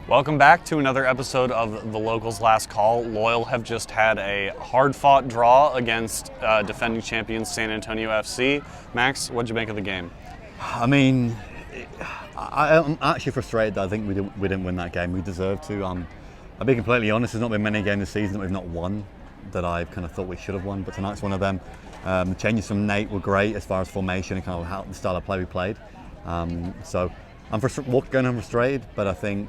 Welcome back to another episode of The Locals Last Call. Loyal have just had a hard-fought draw against defending champions San Antonio FC. Max, what'd you make of the game? I mean, I'm actually frustrated that I think we didn't win that game. We deserved to. I'll be completely honest, there's not been many games this season that we've not won that I kind of thought we should have won, but tonight's one of them. The changes from Nate were great as far as formation and kind of how the style of play we played. So I'm going home frustrated, but I think,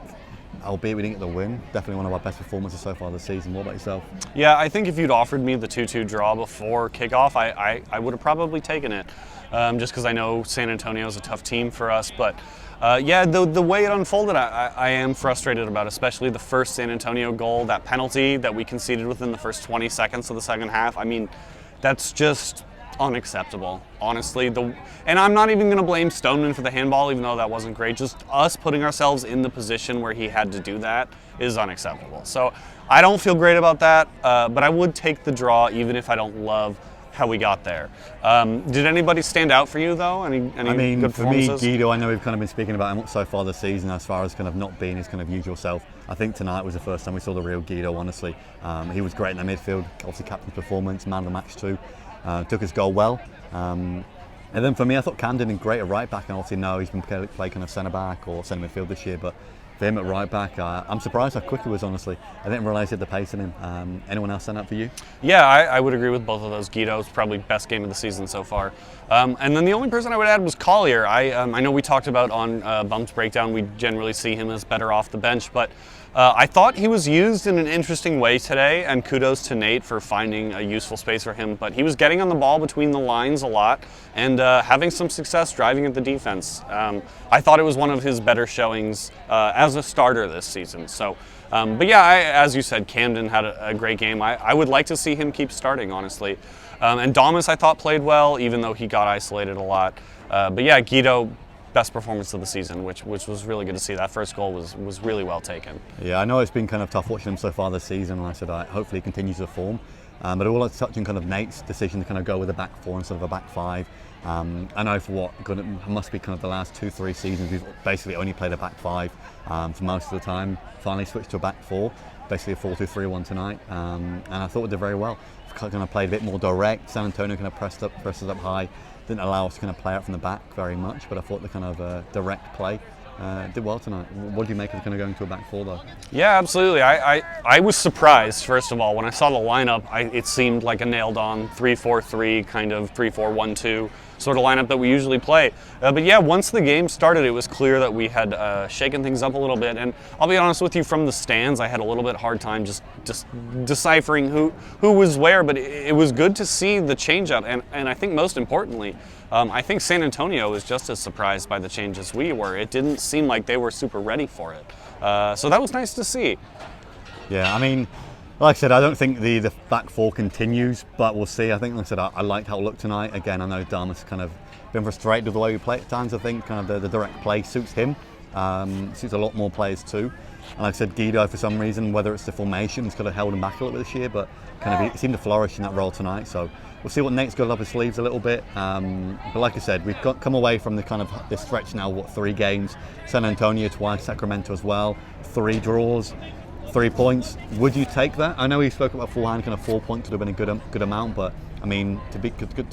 albeit we didn't get the win, definitely one of our best performances so far this season. What about yourself? Yeah, I think if you'd offered me the 2-2 draw before kickoff, I would have probably taken it, just because I know San Antonio is a tough team for us. But yeah, the way it unfolded, I am frustrated about, especially the first San Antonio goal, that penalty that we conceded within the first 20 seconds of the second half. I mean, that's just unacceptable, honestly. And I'm not even going to blame Stoneman for the handball, even though that wasn't great. Just us putting ourselves in the position where he had to do that is unacceptable. So I don't feel great about that, but I would take the draw even if I don't love how we got there. Did anybody stand out for you, though? Any good performances? For me, Guido, I know we've kind of been speaking about him so far this season as far as kind of not being his kind of usual self. I think tonight was the first time we saw the real Guido, honestly. He was great in the midfield, obviously captain's performance, man of the match too. Took his goal well. And then for me, I thought Camden did great at right back, and obviously now he's been playing kind of centre back or centre midfield this year, but for him at right back, I'm surprised how quick he was, honestly. I didn't realise he had the pace in him. Anyone else stand up for you? Yeah, I would agree with both of those. Guido's probably best game of the season so far. And then the only person I would add was Collier. I know we talked about on Bumps Breakdown, we generally see him as better off the bench, but I thought he was used in an interesting way today, and kudos to Nate for finding a useful space for him. But he was getting on the ball between the lines a lot and having some success driving at the defense. I thought it was one of his better showings as a starter this season. So, but yeah, as you said, Camden had a great game. I would like to see him keep starting, honestly. And Damas, I thought, played well, even though he got isolated a lot. But yeah, Guido, best performance of the season, which was really good to see. That first goal was really well taken. Yeah, I know it's been kind of tough watching him so far this season, and I said hopefully he continues the form. But I would like to touch on kind of Nate's decision to kind of go with a back four instead of a back five. I know for it must be kind of the last 2-3 seasons we've basically only played a back five for most of the time. Finally switched to a back four, basically a 4-2-3-1 tonight, and I thought we did very well. Kind of played a bit more direct. San Antonio kind of pressed us up high. Didn't allow us to kind of play out from the back very much, but I thought the kind of direct play did well tonight. What do you make of kind of going to a back four, though? Yeah, absolutely. I was surprised, first of all, when I saw the lineup. It seemed like a nailed-on 3-4-3, kind of 3-4-1-2 sort of lineup that we usually play. But yeah, once the game started, it was clear that we had shaken things up a little bit. And I'll be honest with you, from the stands, I had a little bit hard time just deciphering who was where. But it was good to see the change-up. And I think most importantly, I think San Antonio was just as surprised by the changes we were. It didn't seem like they were super ready for it. So that was nice to see. Yeah, I mean, like I said, I don't think the back four continues, but we'll see. I think, like I said, I liked how it looked tonight. Again, I know Damas kind of been frustrated with the way we play at times. I think kind of the direct play suits him, suits a lot more players too. And like I said, Guido, for some reason, whether it's the formation, has kind of held him back a little bit this year, but kind of he seemed to flourish in that role tonight. So we'll see what Nate's got up his sleeves a little bit. But like I said, we've come away from the kind of this stretch now, 3 games? San Antonio twice, Sacramento as well, 3 draws. 3 points. Would you take that? I know he spoke about beforehand, kind of 4 points would have been a good amount, but I mean, to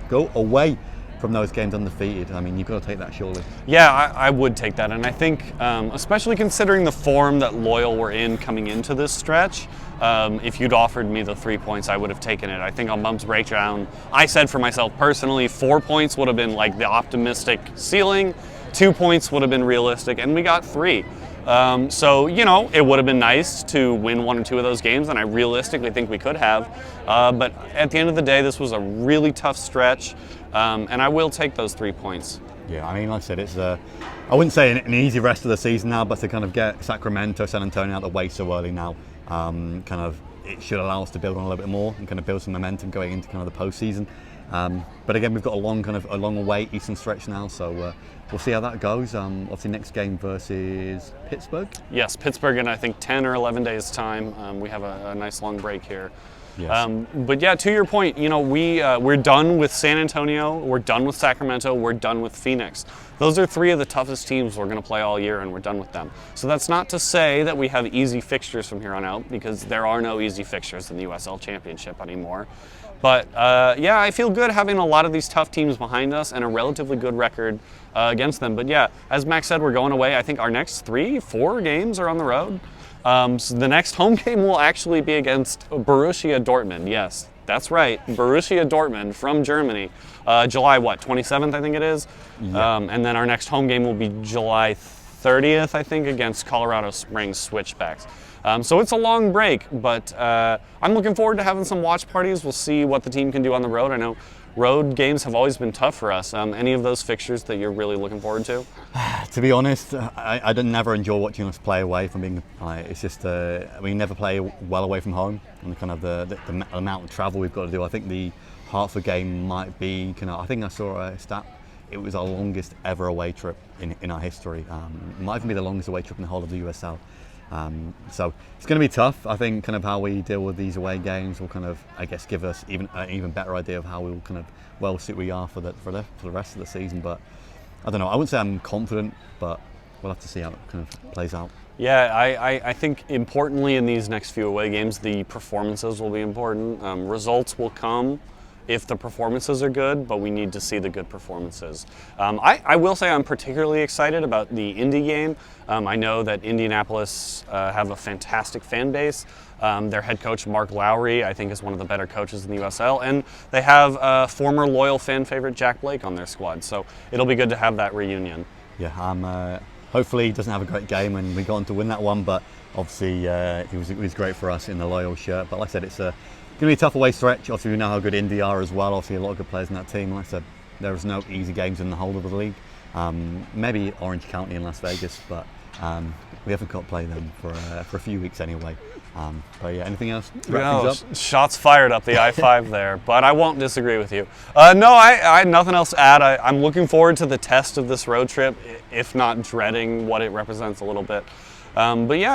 go away from those games undefeated, I mean, you've got to take that surely. Yeah, I would take that, and I think, especially considering the form that Loyal were in coming into this stretch, if you'd offered me the 3 points, I would have taken it. I think on Bumps Breakdown, I said for myself personally, 4 points would have been like the optimistic ceiling, 2 points would have been realistic, and we got 3. So, you know, it would have been nice to win 1 or 2 of those games, and I realistically think we could have. But at the end of the day, this was a really tough stretch, and I will take those 3 points. Yeah, I mean, like I said, it's I wouldn't say an easy rest of the season now, but to kind of get Sacramento, San Antonio out of the way so early now, kind of it should allow us to build on a little bit more and kind of build some momentum going into kind of the postseason. But again, we've got a long away Eastern stretch now, so we'll see how that goes. Obviously, next game versus Pittsburgh. Yes, Pittsburgh in I think 10 or 11 days' time. We have a nice long break here. Yes. But yeah, to your point, we're done with San Antonio, we're done with Sacramento, we're done with Phoenix. Those are 3 of the toughest teams we're going to play all year, and we're done with them. So that's not to say that we have easy fixtures from here on out, because there are no easy fixtures in the USL Championship anymore. But yeah, I feel good having a lot of these tough teams behind us and a relatively good record against them. But yeah, as Max said, we're going away. I think our next 3-4 games are on the road. So the next home game will actually be against Borussia Dortmund. Yes, that's right, Borussia Dortmund from Germany. July 27th, I think it is. Yeah. And then our next home game will be July 30th, I think, against Colorado Springs Switchbacks. So it's a long break, but I'm looking forward to having some watch parties. We'll see what the team can do on the road. I know road games have always been tough for us. Any of those fixtures that you're really looking forward to? To be honest, I didn't never enjoy watching us play away from being. It's just we never play well away from home, and kind of the amount of travel we've got to do. I think the Hartford game might be I think I saw a stat. It was our longest ever away trip in our history. It might even be the longest away trip in the whole of the USL. So it's going to be tough. I think kind of how we deal with these away games will kind of, I guess, give us an even better idea of how we'll kind of well suit we are for the rest of the season. But I don't know. I wouldn't say I'm confident, but we'll have to see how it kind of plays out. Yeah, I think importantly in these next few away games, the performances will be important. Results will come if the performances are good, but we need to see the good performances. I will say I'm particularly excited about the Indy game. I know that Indianapolis have a fantastic fan base. Their head coach, Mark Lowry, I think is one of the better coaches in the USL, and they have former loyal fan favorite Jack Blake on their squad, so it'll be good to have that reunion. Yeah, hopefully he doesn't have a great game and we go on to win that one, but obviously he was great for us in the loyal shirt. But like I said, it's going to be a tough away stretch. Obviously we know how good Indy are as well. Obviously a lot of good players in that team. Like I said, there's no easy games in the whole of the league. Maybe Orange County in Las Vegas, but we haven't got to play them for a few weeks anyway. But yeah, anything else? Shots fired up the I-5 there, but I won't disagree with you. No, I had nothing else to add. I'm looking forward to the test of this road trip, if not dreading what it represents a little bit. But yeah,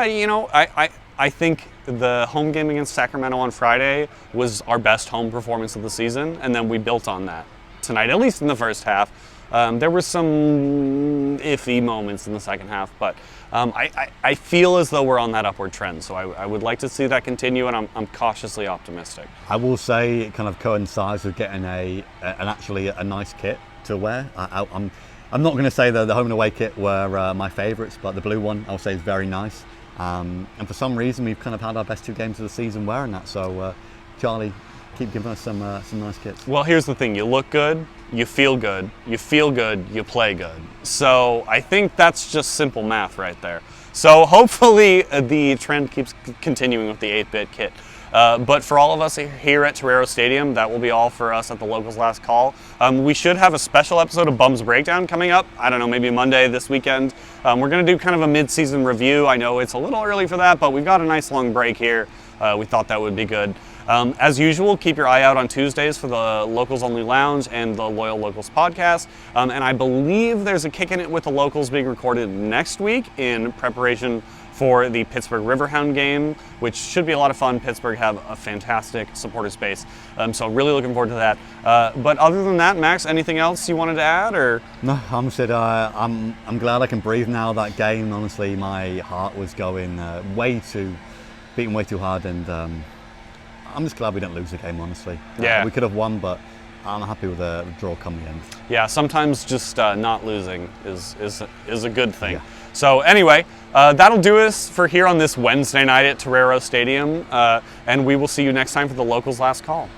I think the home game against Sacramento on Friday was our best home performance of the season, and then we built on that tonight, at least in the first half. There were some iffy moments in the second half, but I feel as though we're on that upward trend, so I would like to see that continue, and I'm cautiously optimistic. I will say it kind of coincides with getting actually a nice kit to wear. I'm not going to say the home and away kit were my favourites, but the blue one I'll say is very nice. And for some reason we've kind of had our best 2 games of the season wearing that. So Charlie, keep giving us some nice kits. Well, here's the thing: you look good, you feel good, you play good. So I think that's just simple math right there. So hopefully the trend keeps continuing with the 8-bit kit. But for all of us here at Torero Stadium, that will be all for us at the Locals Last Call. We should have a special episode of Bums Breakdown coming up. I don't know, maybe Monday this weekend. We're going to do kind of a mid-season review. I know it's a little early for that, but we've got a nice long break here. We thought that would be good. As usual, keep your eye out on Tuesdays for the Locals Only Lounge and the Loyal Locals podcast. And I believe there's a Kickin' It with the Locals being recorded next week in preparation for the Pittsburgh Riverhound game, which should be a lot of fun. Pittsburgh have a fantastic supporter space, so really looking forward to that. But other than that, Max, anything else you wanted to add? Or no, I'm glad I can breathe now. That game, honestly, my heart was going beating way too hard, and I'm just glad we didn't lose the game, honestly. Yeah. We could have won, but I'm happy with the draw come the end. Yeah, sometimes just not losing is a good thing. Yeah. So anyway, that'll do us for here on this Wednesday night at Torero Stadium, and we will see you next time for the Locals Last Call.